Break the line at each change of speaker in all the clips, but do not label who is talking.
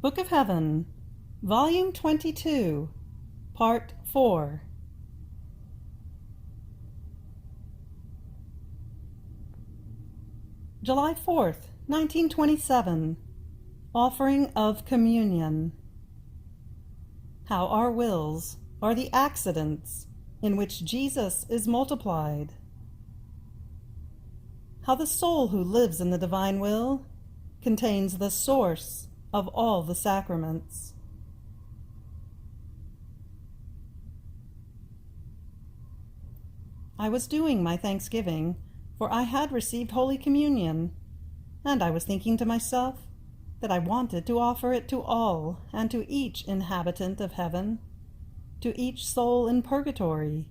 Book of Heaven, Volume 22, Part 4. July 4th, 1927. Offering of Communion. How our wills are the accidents in which Jesus is multiplied. How the soul who lives in the divine will contains the source of all the sacraments. I was doing my thanksgiving, for I had received Holy Communion, and I was thinking to myself that I wanted to offer it to all and to each inhabitant of heaven, to each soul in purgatory,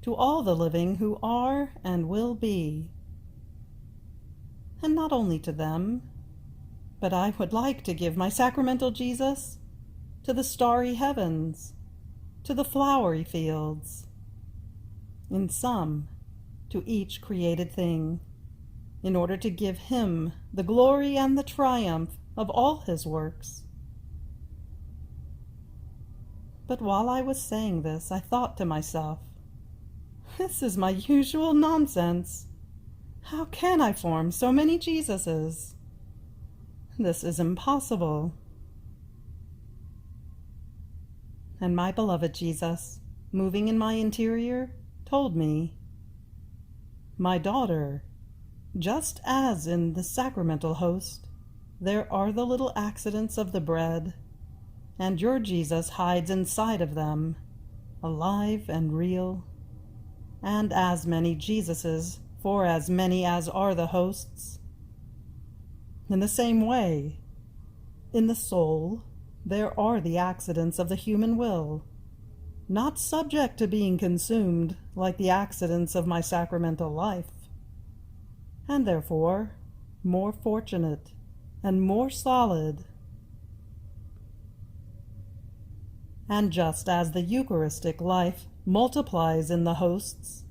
to all the living who are and will be. And not only to them, but I would like to give my sacramental Jesus to the starry heavens, to the flowery fields, in sum, to each created thing, in order to give him the glory and the triumph of all his works. But while I was saying this, I thought to myself, this is my usual nonsense. How can I form so many Jesuses? This is impossible. And my beloved Jesus, moving in my interior, told me, my daughter, just as in the sacramental host, there are the little accidents of the bread, and your Jesus hides inside of them, alive and real, and as many Jesuses for as many as are the hosts. In the same way, in the soul, there are the accidents of the human will, not subject to being consumed like the accidents of my sacramental life, and therefore more fortunate and more solid. And just as the Eucharistic life multiplies in the hosts,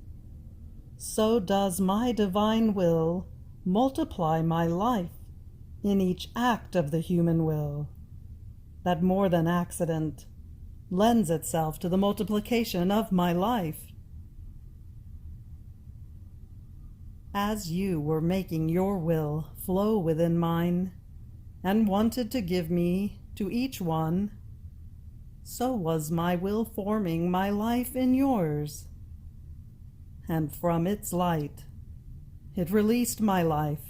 so does my divine will multiply my life in each act of the human will, that more than accident lends itself to the multiplication of my life. As you were making your will flow within mine, and wanted to give me to each one, so was my will forming my life in yours, and from its light it released my life,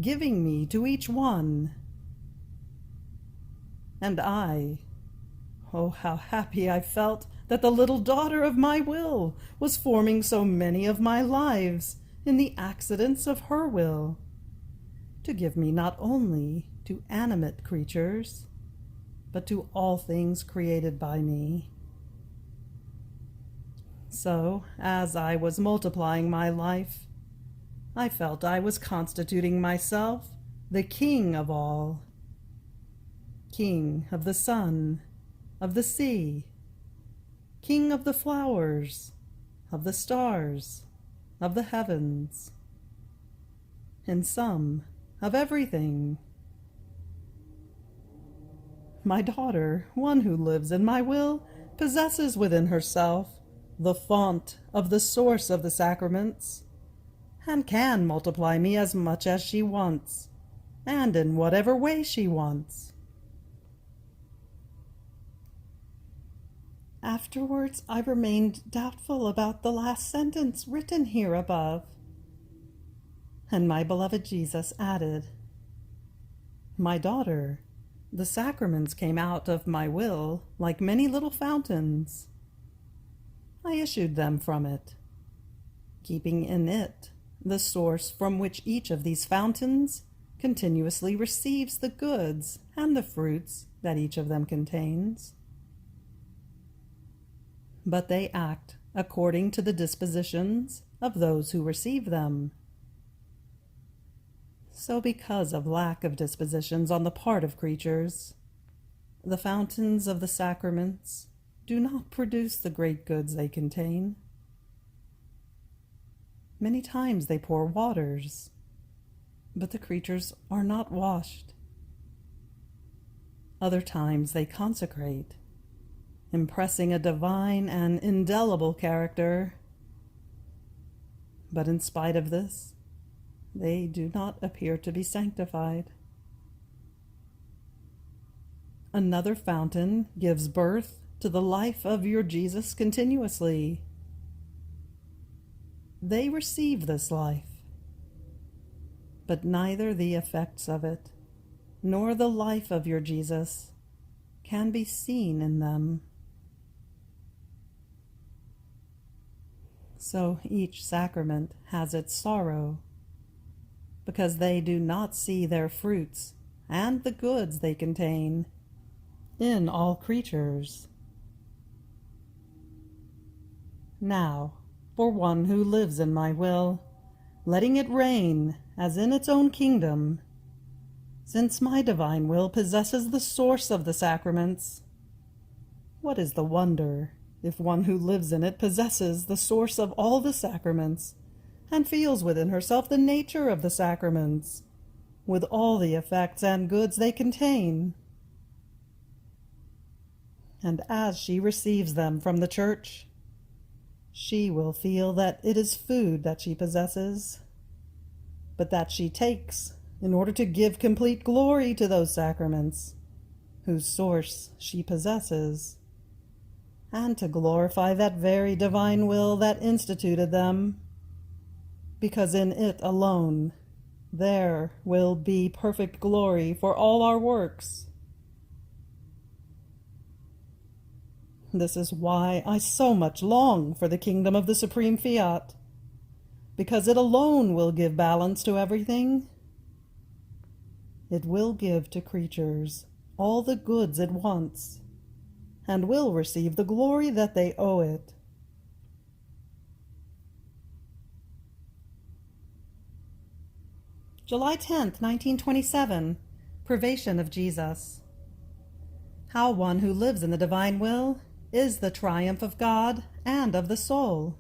giving me to each one. And I, oh, how happy I felt that the little daughter of my will was forming so many of my lives in the accidents of her will, to give me not only to animate creatures, but to all things created by me. So, as I was multiplying my life, I felt I was constituting myself the king of all, king of the sun, of the sea, king of the flowers, of the stars, of the heavens, in sum, of everything. My daughter, one who lives in my will, possesses within herself the font of the source of the sacraments, and can multiply me as much as she wants, and in whatever way she wants. Afterwards, I remained doubtful about the last sentence written here above, and my beloved Jesus added, my daughter, the sacraments came out of my will like many little fountains. I issued them from it, keeping in it the source from which each of these fountains continuously receives the goods and the fruits that each of them contains. But they act according to the dispositions of those who receive them. So because of lack of dispositions on the part of creatures, the fountains of the sacraments do not produce the great goods they contain. Many times they pour waters, but the creatures are not washed. Other times they consecrate, impressing a divine and indelible character. But in spite of this, they do not appear to be sanctified. Another fountain gives birth to the life of your Jesus continuously. They receive this life, but neither the effects of it nor the life of your Jesus can be seen in them. So each sacrament has its sorrow, because they do not see their fruits and the goods they contain in all creatures. Now, for one who lives in my will, letting it reign as in its own kingdom, since my divine will possesses the source of the sacraments, what is the wonder if one who lives in it possesses the source of all the sacraments and feels within herself the nature of the sacraments, with all the effects and goods they contain? And as she receives them from the Church, she will feel that it is food that she possesses, but that she takes in order to give complete glory to those sacraments, whose source she possesses, and to glorify that very divine will that instituted them, because in it alone there will be perfect glory for all our works. This is why I so much long for the kingdom of the supreme Fiat, because it alone will give balance to everything. It will give to creatures all the goods it wants, and will receive the glory that they owe it. July 10th, 1927, Privation of Jesus. How one who lives in the divine will is the triumph of God and of the soul.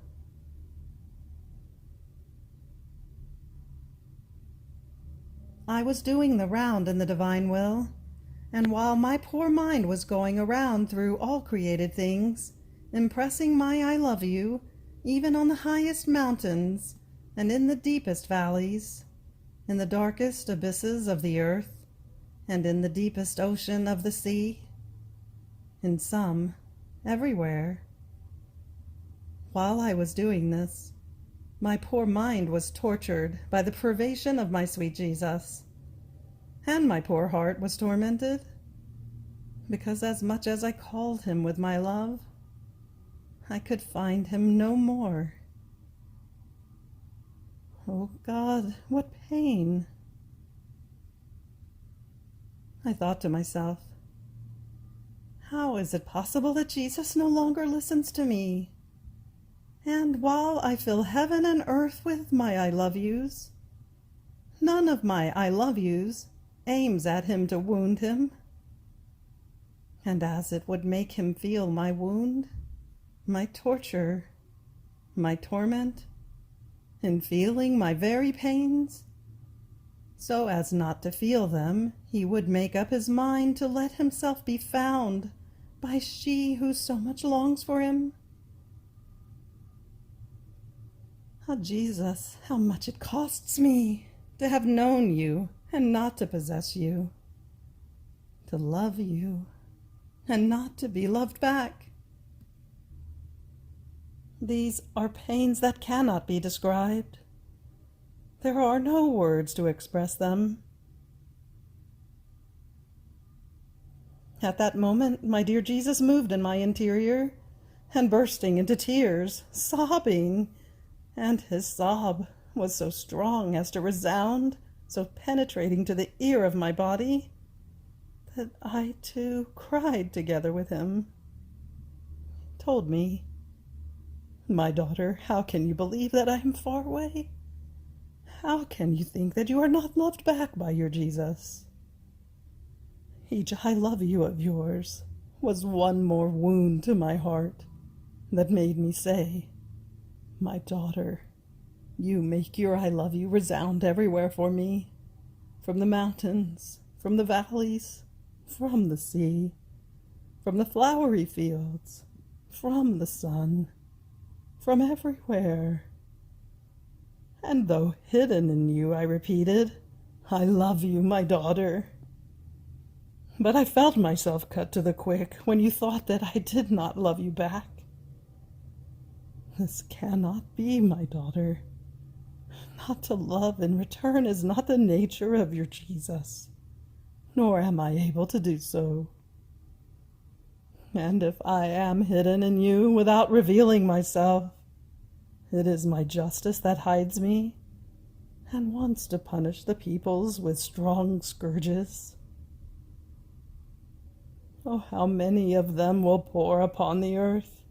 I was doing the round in the divine will, and while my poor mind was going around through all created things, impressing my I love you, even on the highest mountains, and in the deepest valleys, in the darkest abysses of the earth, and in the deepest ocean of the sea, in some, everywhere. While I was doing this, my poor mind was tortured by the privation of my sweet Jesus, and my poor heart was tormented, because as much as I called him with my love, I could find him no more. Oh God, what pain! I thought to myself, how is it possible that Jesus no longer listens to me? And while I fill heaven and earth with my I love yous, none of my I love yous aims at him to wound him. And as it would make him feel my wound, my torture, my torment, in feeling my very pains, so as not to feel them, he would make up his mind to let himself be found by she who so much longs for him. Ah, Jesus, how much it costs me to have known you and not to possess you, to love you and not to be loved back. These are pains that cannot be described. There are no words to express them. At that moment, my dear Jesus moved in my interior, and bursting into tears, sobbing, and his sob was so strong as to resound, so penetrating to the ear of my body, that I too cried together with him. He told me, "My daughter, how can you believe that I am far away? How can you think that you are not loved back by your Jesus?" Each I love you of yours was one more wound to my heart that made me say, "My daughter, you make your I love you resound everywhere for me, from the mountains, from the valleys, from the sea, from the flowery fields, from the sun, from everywhere. And though hidden in you, I repeated, I love you, my daughter. But I felt myself cut to the quick when you thought that I did not love you back. This cannot be, my daughter. Not to love in return is not the nature of your Jesus, nor am I able to do so. And if I am hidden in you without revealing myself, it is my justice that hides me and wants to punish the peoples with strong scourges. Oh, how many of them will pour upon the earth,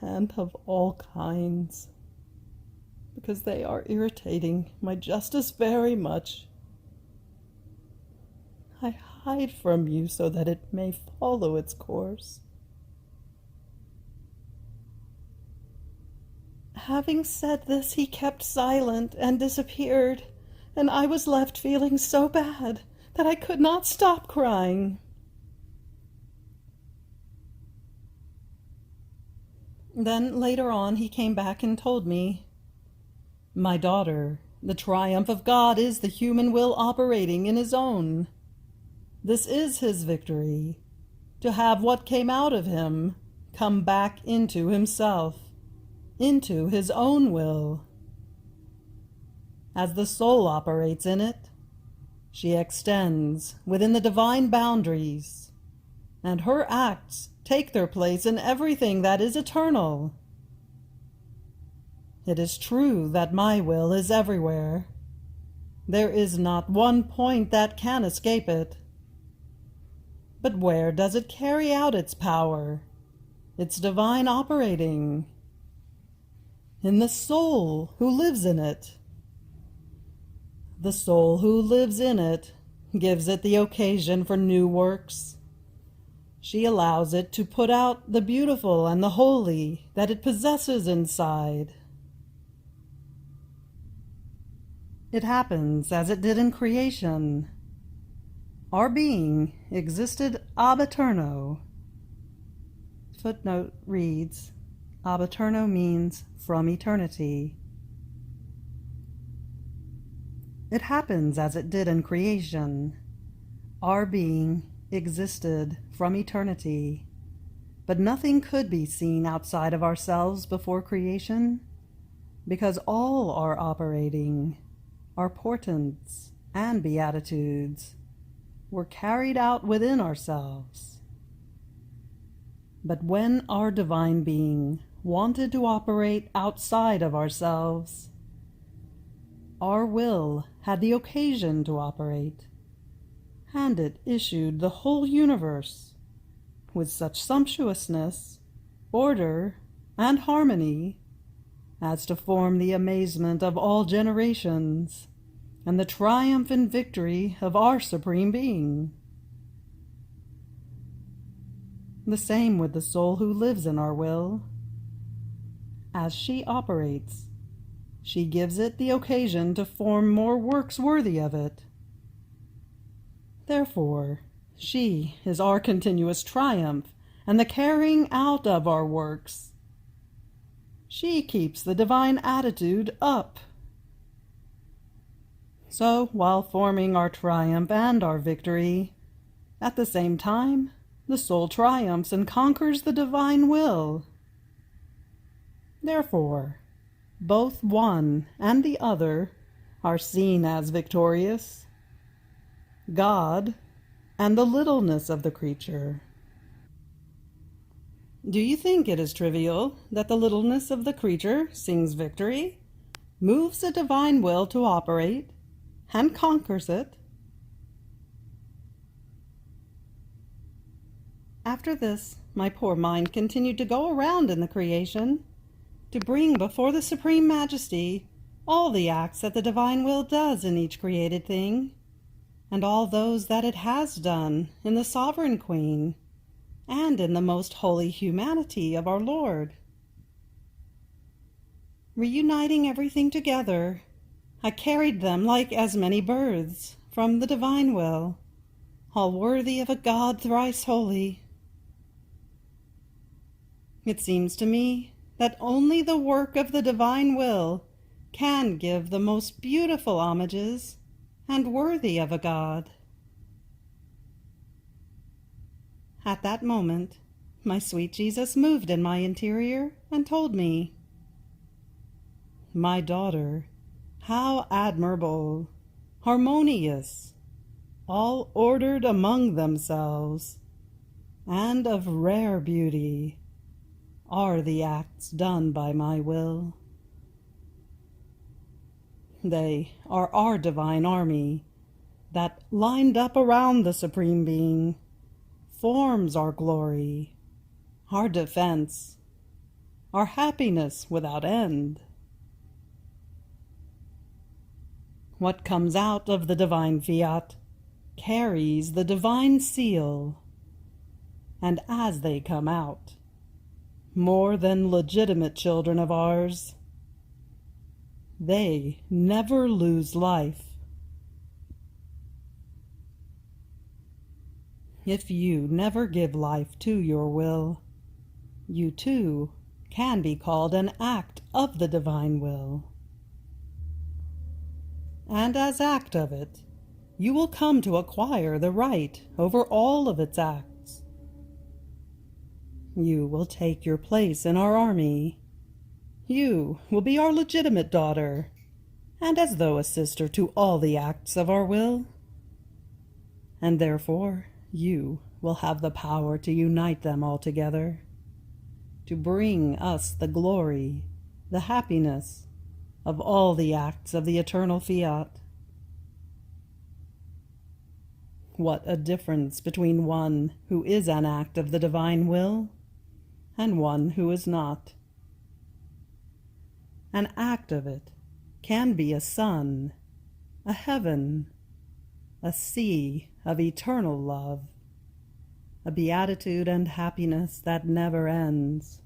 and of all kinds, because they are irritating my justice very much. I hide from you so that it may follow its course. Having said this, he kept silent and disappeared, and I was left feeling so bad that I could not stop crying. Then later on he came back and told me, My daughter, the triumph of God is the human will operating in his own. This is his victory, to have what came out of him come back into himself, into his own will. As the soul operates in it, she extends within the divine boundaries, and her acts take their place in everything that is eternal. It is true that my will is everywhere. There is not one point that can escape it. But where does it carry out its power, its divine operating? In the soul who lives in it. The soul who lives in it gives it the occasion for new works. She allows it to put out the beautiful and the holy that it possesses inside. It happens as it did in creation. Our being existed ab eterno. Footnote reads, ab eterno means from eternity. It happens as it did in creation. Our being existed from eternity, but nothing could be seen outside of ourselves before creation, because all our operating, our portents and beatitudes were carried out within ourselves. But when our divine being wanted to operate outside of ourselves, our will had the occasion to operate, and it issued the whole universe with such sumptuousness, order, and harmony as to form the amazement of all generations and the triumph and victory of our Supreme Being. The same with the soul who lives in our will. As she operates, she gives it the occasion to form more works worthy of it. Therefore, she is our continuous triumph and the carrying out of our works. She keeps the divine attitude up. So, while forming our triumph and our victory, at the same time, the soul triumphs and conquers the divine will. Therefore, both one and the other are seen as victorious. God and the littleness of the creature. Do you think it is trivial that the littleness of the creature sings victory, moves the divine will to operate, and conquers it? After this, my poor mind continued to go around in the creation, to bring before the Supreme Majesty all the acts that the divine will does in each created thing, and all those that it has done in the Sovereign Queen, and in the most holy humanity of our Lord. Reuniting everything together, I carried them like as many birds from the divine will, all worthy of a God thrice holy. It seems to me that only the work of the divine will can give the most beautiful homages and worthy of a God. At that moment, my sweet Jesus moved in my interior and told me, "My daughter, how admirable, harmonious, all ordered among themselves, and of rare beauty, are the acts done by my will. They are our divine army that, lined up around the Supreme Being, forms our glory, our defense, our happiness without end. What comes out of the divine Fiat carries the divine seal, and as they come out, more than legitimate children of ours, they never lose life. If you never give life to your will, you too can be called an act of the divine will. And as act of it, you will come to acquire the right over all of its acts. You will take your place in our army. You will be our legitimate daughter, and as though a sister to all the acts of our will. And therefore you will have the power to unite them all together, to bring us the glory, the happiness of all the acts of the eternal Fiat. What a difference between one who is an act of the divine will and one who is not. An act of it can be a sun, a heaven, a sea of eternal love, a beatitude and happiness that never ends.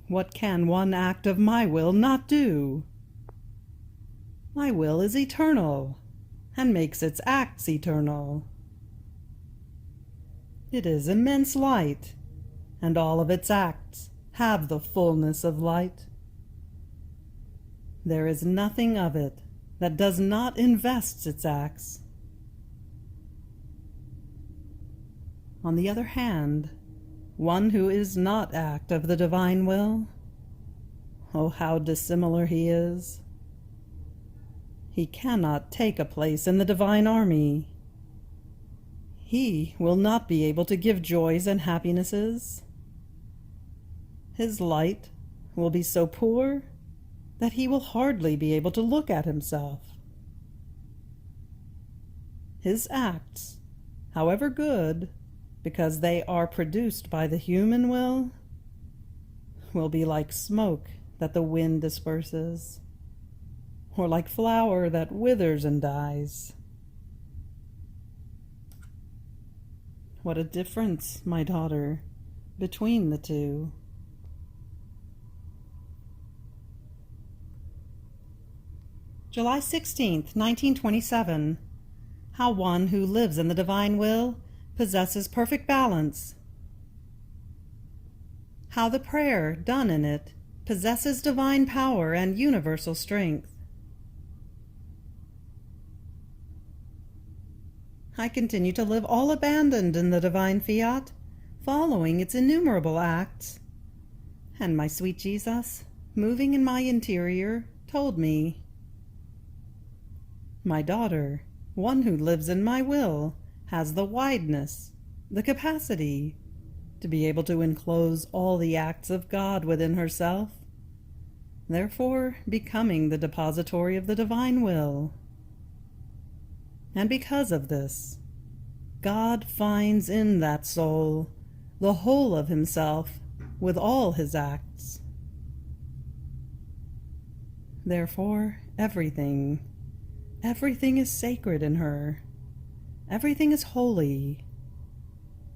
What can one act of my will not do? My will is eternal, and makes its acts eternal. It is immense light, and all of its acts have the fullness of light. There is nothing of it that does not invest its acts. On the other hand, one who is not act of the divine will, oh, how dissimilar he is. He cannot take a place in the divine army. He will not be able to give joys and happinesses. His light will be so poor that he will hardly be able to look at himself. His acts, however good, because they are produced by the human will be like smoke that the wind disperses, or like flower that withers and dies. What a difference, my daughter, between the two. July 16th, 1927. How one who lives in the divine will possesses perfect balance. How the prayer done in it possesses divine power and universal strength. I continue to live all abandoned in the divine Fiat, following its innumerable acts. And my sweet Jesus, moving in my interior, told me, "My daughter, one who lives in my will has the wideness, the capacity, to be able to enclose all the acts of God within herself, therefore becoming the depository of the divine will. And because of this, God finds in that soul the whole of himself with all his acts. Therefore, everything is sacred in her. Everything is holy.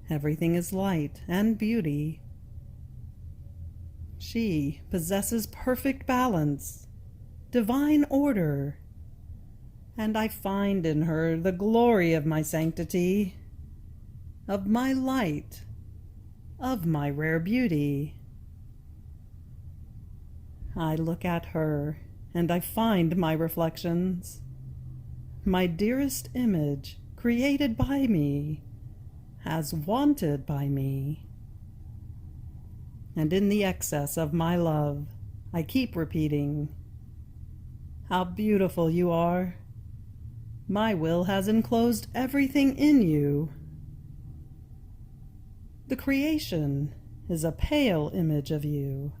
Everything is light and beauty. She possesses perfect balance, divine order, and I find in her the glory of my sanctity, of my light, of my rare beauty. I look at her, and I find my reflections, my dearest image created by me, as wanted by me. And in the excess of my love, I keep repeating, "How beautiful you are! My will has enclosed everything in you." The creation is a pale image of you.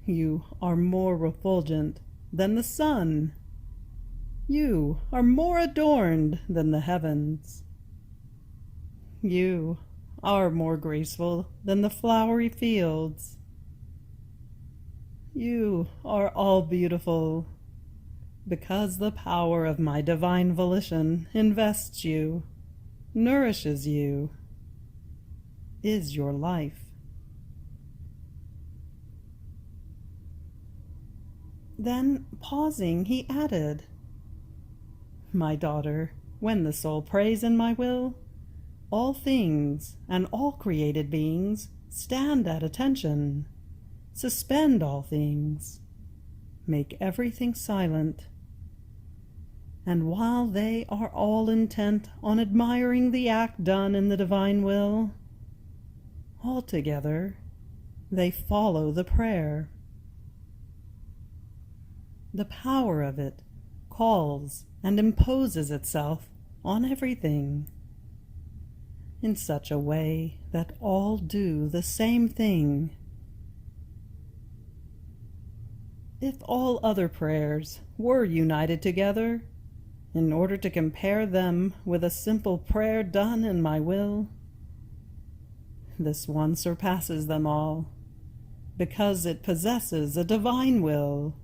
You are more refulgent than the sun. You are more adorned than the heavens. You are more graceful than the flowery fields. You are all beautiful, because the power of my divine volition invests you, nourishes you, is your life. Then, pausing, he added, "My daughter, when the soul prays in my will, all things and all created beings stand at attention, suspend all things, make everything silent. And while they are all intent on admiring the act done in the divine will, altogether they follow the prayer. The power of it calls and imposes itself on everything, in such a way that all do the same thing. If all other prayers were united together, in order to compare them with a simple prayer done in my will, this one surpasses them all, because it possesses a divine will,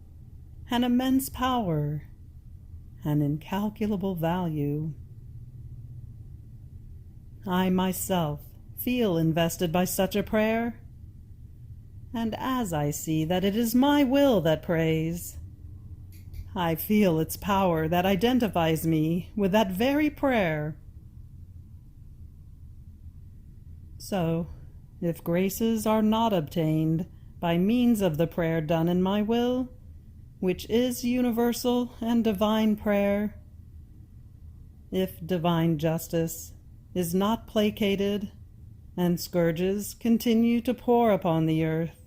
an immense power, an incalculable value. I myself feel invested by such a prayer, and as I see that it is my will that prays, I feel its power that identifies me with that very prayer. So, if graces are not obtained by means of the prayer done in my will, which is universal and divine prayer, if divine justice is not placated, and scourges continue to pour upon the earth,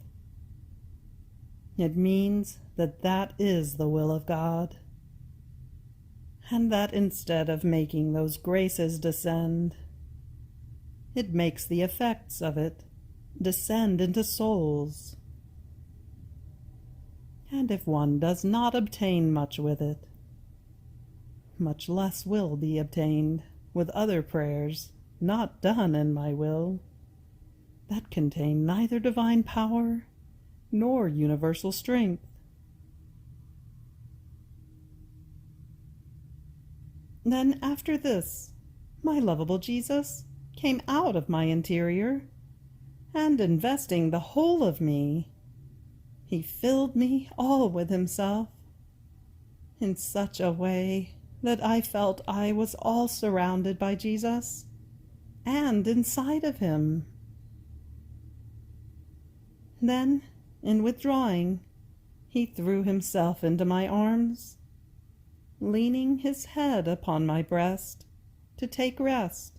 it means that that is the will of God, and that instead of making those graces descend, it makes the effects of it descend into souls. And if one does not obtain much with it, much less will be obtained with other prayers not done in my will, that contain neither divine power nor universal strength. Then after this, my lovable Jesus came out of my interior, and investing the whole of me, he filled me all with himself, in such a way that I felt I was all surrounded by Jesus, and inside of him. Then, in withdrawing, he threw himself into my arms, leaning his head upon my breast to take rest.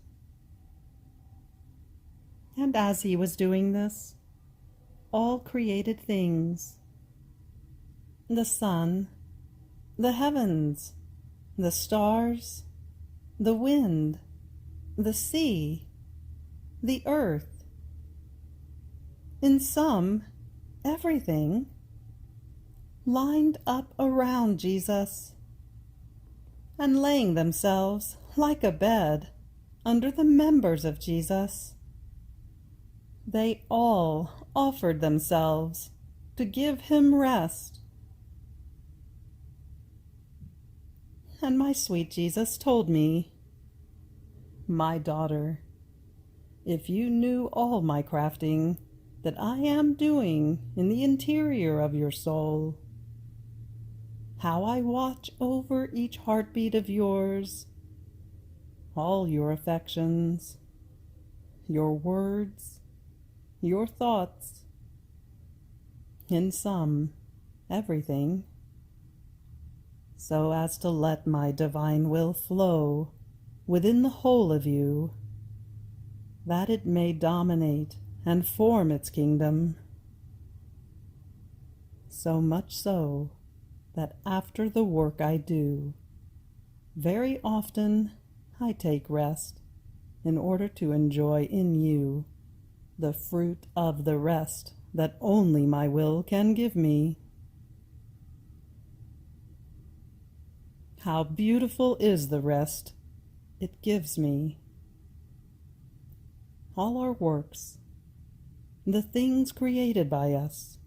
And as he was doing this, all created things, the sun, the heavens, the stars, the wind, the sea, the earth, in sum, everything, lined up around Jesus, and laying themselves like a bed under the members of Jesus, they all offered themselves to give him rest. And my sweet Jesus told me, "My daughter, if you knew all my crafting that I am doing in the interior of your soul, how I watch over each heartbeat of yours, all your affections, your words, your thoughts, in sum, everything, so as to let my divine will flow within the whole of you, that it may dominate and form its kingdom, so much so that after the work I do, very often I take rest in order to enjoy in you the fruit of the rest that only my will can give me. How beautiful is the rest it gives me. All our works, the things created by us,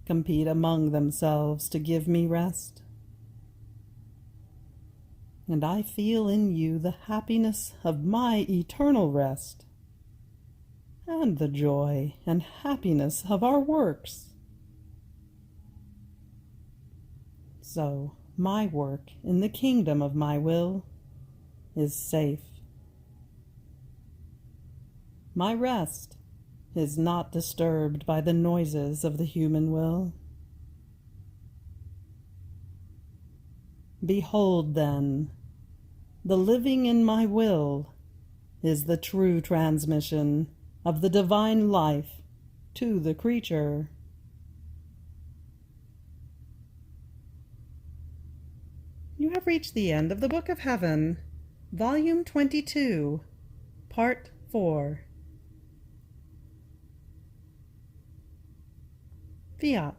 compete among themselves to give me rest. And I feel in you the happiness of my eternal rest, and the joy and happiness of our works. So my work in the kingdom of my will is safe. My rest is not disturbed by the noises of the human will. Behold, then, the living in my will is the true transmission of the divine life to the creature. You have reached the end of the Book of Heaven, Volume 22, Part 4. Fiat.